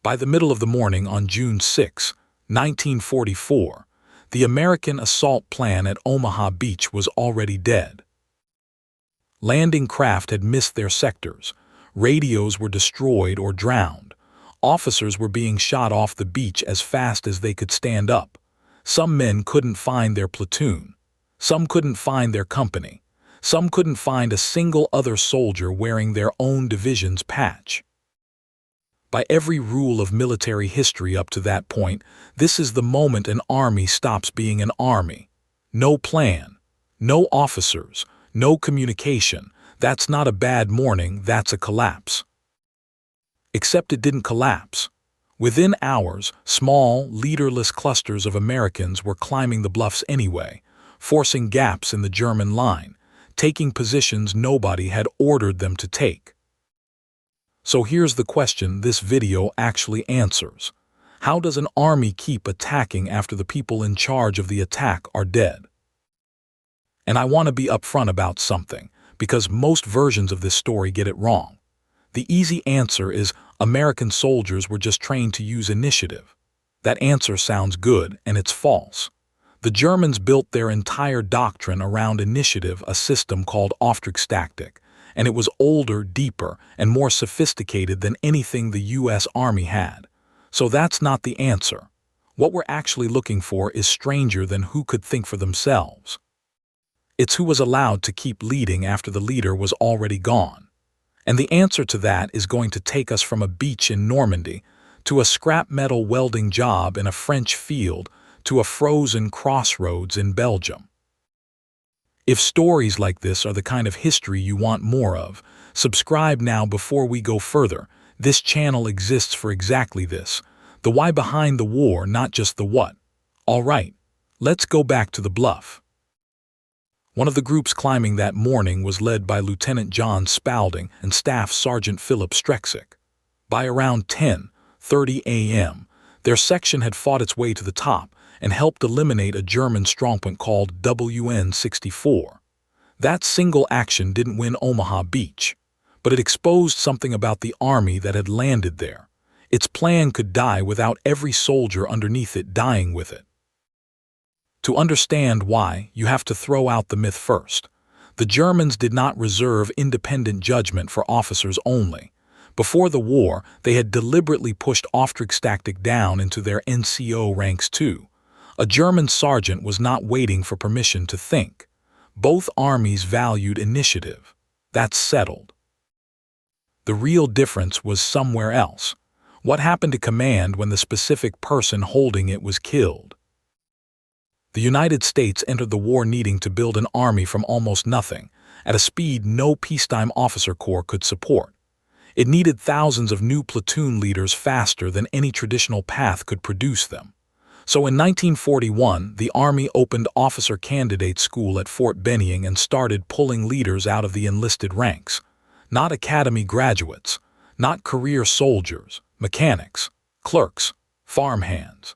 By the middle of the morning on June 6, 1944, the American assault plan at Omaha Beach was already dead. Landing craft had missed their sectors, radios were destroyed or drowned, officers were being shot off the beach as fast as they could stand up. Some men couldn't find their platoon, some couldn't find their company, some couldn't find a single other soldier wearing their own division's patch. By every rule of military history up to that point, this is the moment an army stops being an army. No plan, no officers, no communication. That's not a bad morning, that's a collapse. Except it didn't collapse. Within hours, small, leaderless clusters of Americans were climbing the bluffs anyway, forcing gaps in the German line, taking positions nobody had ordered them to take. So here's the question this video actually answers. How does an army keep attacking after the people in charge of the attack are dead? And I want to be upfront about something, because most versions of this story get it wrong. The easy answer is American soldiers were just trained to use initiative. That answer sounds good, and it's false. The Germans built their entire doctrine around initiative, a system called Auftragstaktik, and it was older, deeper, and more sophisticated than anything the U.S. Army had. So that's not the answer. What we're actually looking for is stranger than who could think for themselves. It's who was allowed to keep leading after the leader was already gone. And the answer to that is going to take us from a beach in Normandy to a scrap metal welding job in a French field to a frozen crossroads in Belgium. If stories like this are the kind of history you want more of, subscribe now before we go further. This channel exists for exactly this, the why behind the war, not just the what. All right, let's go back to the bluff. One of the groups climbing that morning was led by Lieutenant John Spalding and Staff Sergeant Philip Strexick. By around 10:30 a.m., their section had fought its way to the top and helped eliminate a German strongpoint called WN-64. That single action didn't win Omaha Beach, but it exposed something about the army that had landed there. Its plan could die without every soldier underneath it dying with it. To understand why, you have to throw out the myth first. The Germans did not reserve independent judgment for officers only. Before the war, they had deliberately pushed Auftragstaktik down into their NCO ranks too. A German sergeant was not waiting for permission to think. Both armies valued initiative. That's settled. The real difference was somewhere else. What happened to command when the specific person holding it was killed? The United States entered the war needing to build an army from almost nothing, at a speed no peacetime officer corps could support. It needed thousands of new platoon leaders faster than any traditional path could produce them. So in 1941, the Army opened officer candidate school at Fort Benning and started pulling leaders out of the enlisted ranks. Not academy graduates, not career soldiers, mechanics, clerks, farmhands.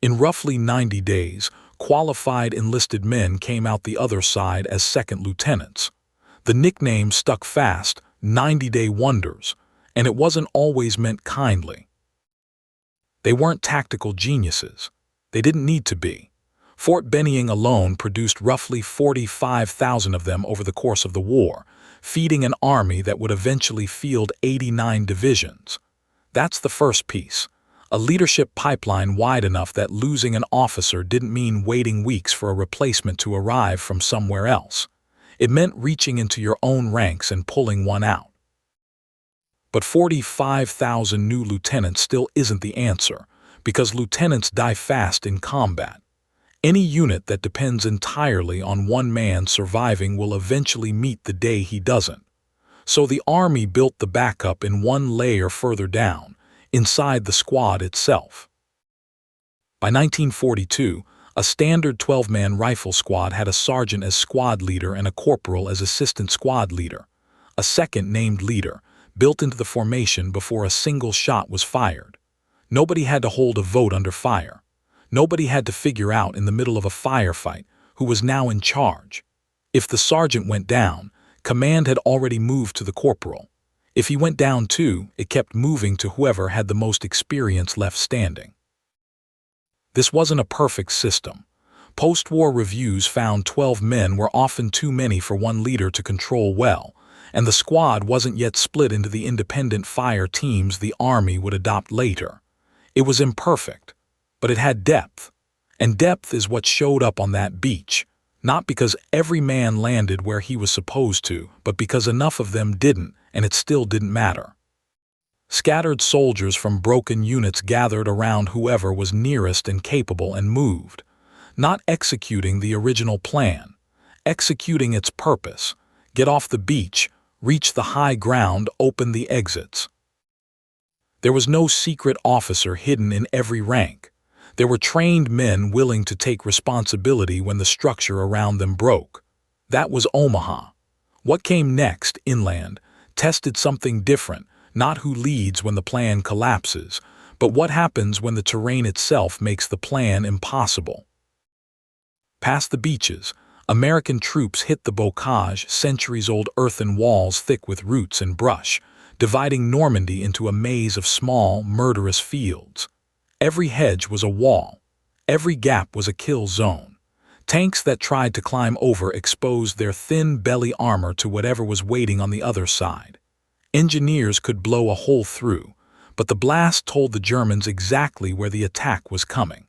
In roughly 90 days, qualified enlisted men came out the other side as second lieutenants. The nickname stuck fast, 90-day wonders, and it wasn't always meant kindly. They weren't tactical geniuses. They didn't need to be. Fort Benning alone produced roughly 45,000 of them over the course of the war, feeding an army that would eventually field 89 divisions. That's the first piece. A leadership pipeline wide enough that losing an officer didn't mean waiting weeks for a replacement to arrive from somewhere else. It meant reaching into your own ranks and pulling one out. But 45,000 new lieutenants still isn't the answer, because lieutenants die fast in combat. Any unit that depends entirely on one man surviving will eventually meet the day he doesn't. So the Army built the backup in one layer further down, inside the squad itself. By 1942, a standard 12-man rifle squad had a sergeant as squad leader and a corporal as assistant squad leader. A second named leader, built into the formation before a single shot was fired. Nobody had to hold a vote under fire. Nobody had to figure out in the middle of a firefight who was now in charge. If the sergeant went down, command had already moved to the corporal. If he went down too, it kept moving to whoever had the most experience left standing. This wasn't a perfect system. Post-war reviews found 12 men were often too many for one leader to control well, and the squad wasn't yet split into the independent fire teams the Army would adopt later. It was imperfect, but it had depth. And depth is what showed up on that beach, not because every man landed where he was supposed to, but because enough of them didn't, and it still didn't matter. Scattered soldiers from broken units gathered around whoever was nearest and capable and moved, not executing the original plan, executing its purpose: get off the beach, reach the high ground, open the exits. There was no secret officer hidden in every rank. There were trained men willing to take responsibility when the structure around them broke. That was Omaha. What came next, inland, tested something different, not who leads when the plan collapses, but what happens when the terrain itself makes the plan impossible. Past the beaches, American troops hit the bocage, centuries-old earthen walls thick with roots and brush, dividing Normandy into a maze of small, murderous fields. Every hedge was a wall. Every gap was a kill zone. Tanks that tried to climb over exposed their thin belly armor to whatever was waiting on the other side. Engineers could blow a hole through, but the blast told the Germans exactly where the attack was coming.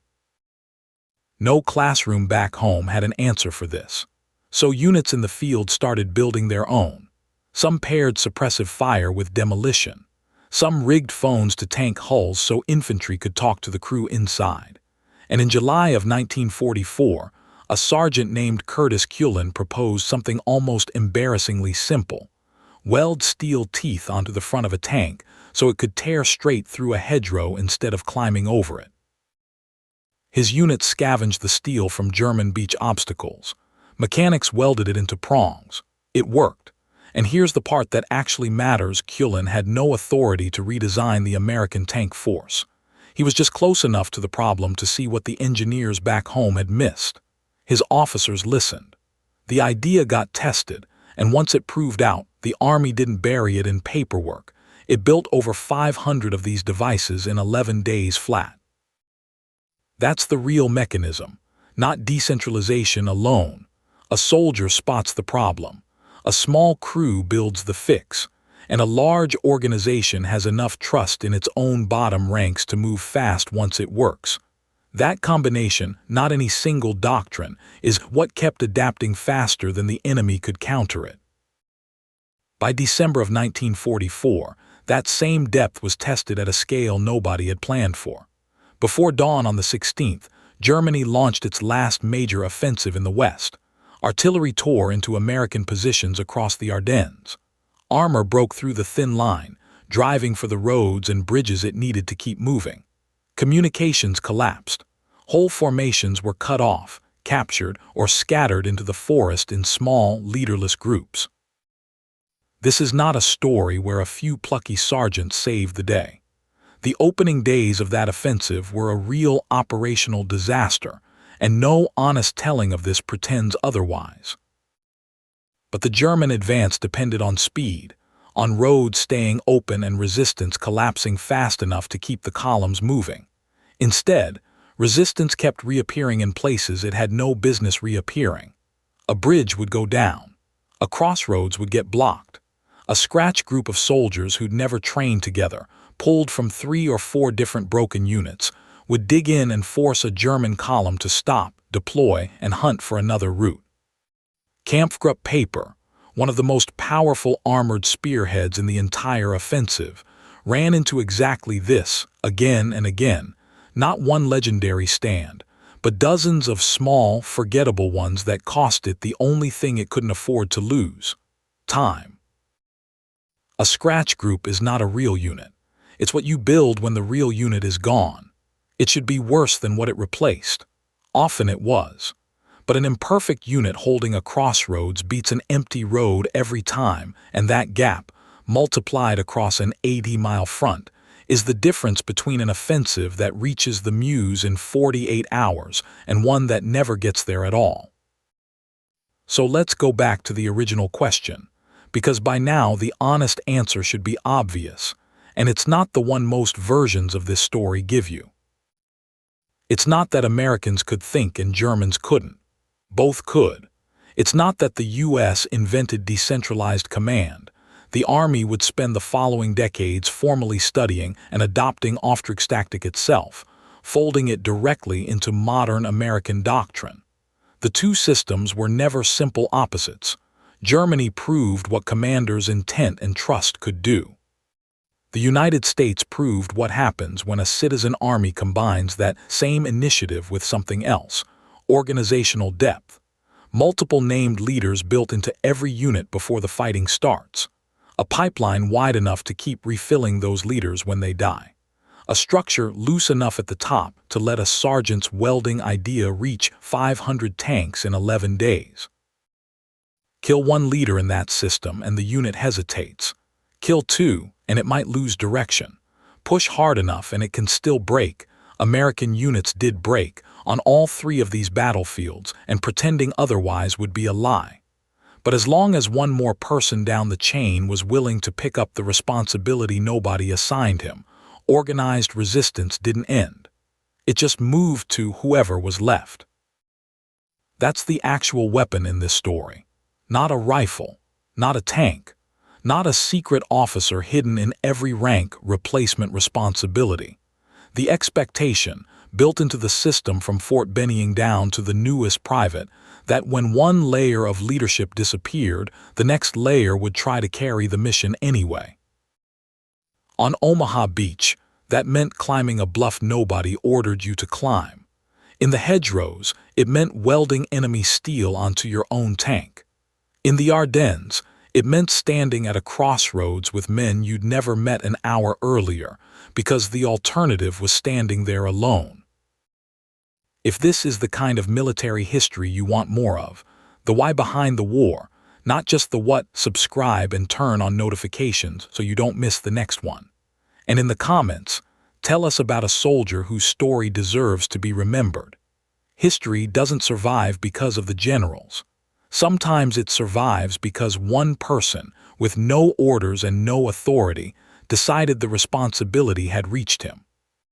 No classroom back home had an answer for this, so units in the field started building their own. Some paired suppressive fire with demolition. Some rigged phones to tank hulls so infantry could talk to the crew inside. And in July of 1944, a sergeant named Curtis Cullen proposed something almost embarrassingly simple: weld steel teeth onto the front of a tank so it could tear straight through a hedgerow instead of climbing over it. His unit scavenged the steel from German beach obstacles. Mechanics welded it into prongs. It worked. And here's the part that actually matters: Cullen had no authority to redesign the American tank force. He was just close enough to the problem to see what the engineers back home had missed. His officers listened. The idea got tested, and once it proved out, the Army didn't bury it in paperwork. It built over 500 of these devices in 11 days flat. That's the real mechanism, not decentralization alone. A soldier spots the problem. A small crew builds the fix, and a large organization has enough trust in its own bottom ranks to move fast once it works. That combination, not any single doctrine, is what kept adapting faster than the enemy could counter it. By December of 1944, that same depth was tested at a scale nobody had planned for. Before dawn on the 16th, Germany launched its last major offensive in the West. Artillery tore into American positions across the Ardennes. Armor broke through the thin line, driving for the roads and bridges it needed to keep moving. Communications collapsed. Whole formations were cut off, captured, or scattered into the forest in small, leaderless groups. This is not a story where a few plucky sergeants saved the day. The opening days of that offensive were a real operational disaster, and no honest telling of this pretends otherwise. But the German advance depended on speed, on roads staying open and resistance collapsing fast enough to keep the columns moving. Instead, resistance kept reappearing in places it had no business reappearing. A bridge would go down. A crossroads would get blocked. A scratch group of soldiers who'd never trained together, pulled from 3 or 4 different broken units, would dig in and force a German column to stop, deploy, and hunt for another route. Kampfgruppe Paper, one of the most powerful armored spearheads in the entire offensive, ran into exactly this, again and again. Not one legendary stand, but dozens of small, forgettable ones that cost it the only thing it couldn't afford to lose: time. A scratch group is not a real unit. It's what you build when the real unit is gone. It should be worse than what it replaced. Often it was. But an imperfect unit holding a crossroads beats an empty road every time, and that gap, multiplied across an 80-mile front, is the difference between an offensive that reaches the Meuse in 48 hours and one that never gets there at all. So let's go back to the original question. because by now the honest answer should be obvious, and it's not the one most versions of this story give you. It's not that Americans could think and Germans couldn't. Both could. It's not that the U.S. invented decentralized command. The Army would spend the following decades formally studying and adopting Auftragstaktik itself, folding it directly into modern American doctrine. The two systems were never simple opposites. Germany proved what commanders' intent and trust could do. The United States proved what happens when a citizen army combines that same initiative with something else: organizational depth. Multiple named leaders built into every unit before the fighting starts. A pipeline wide enough to keep refilling those leaders when they die. A structure loose enough at the top to let a sergeant's welding idea reach 500 tanks in 11 days. Kill one leader in that system and the unit hesitates. Kill two and it might lose direction. Push hard enough and it can still break. American units did break on all three of these battlefields, and pretending otherwise would be a lie. But as long as one more person down the chain was willing to pick up the responsibility nobody assigned him, organized resistance didn't end. It just moved to whoever was left. That's the actual weapon in this story. Not a rifle, not a tank, not a secret officer hidden in every rank replacement responsibility. The expectation, built into the system from Fort Benning down to the newest private, that when one layer of leadership disappeared, the next layer would try to carry the mission anyway. On Omaha Beach, that meant climbing a bluff nobody ordered you to climb. In the hedgerows, it meant welding enemy steel onto your own tank. In the Ardennes, it meant standing at a crossroads with men you'd never met an hour earlier, because the alternative was standing there alone. If this is the kind of military history you want more of, the why behind the war, not just the what, subscribe and turn on notifications so you don't miss the next one. And in the comments, tell us about a soldier whose story deserves to be remembered. History doesn't survive because of the generals. Sometimes it survives because one person, with no orders and no authority, decided the responsibility had reached him.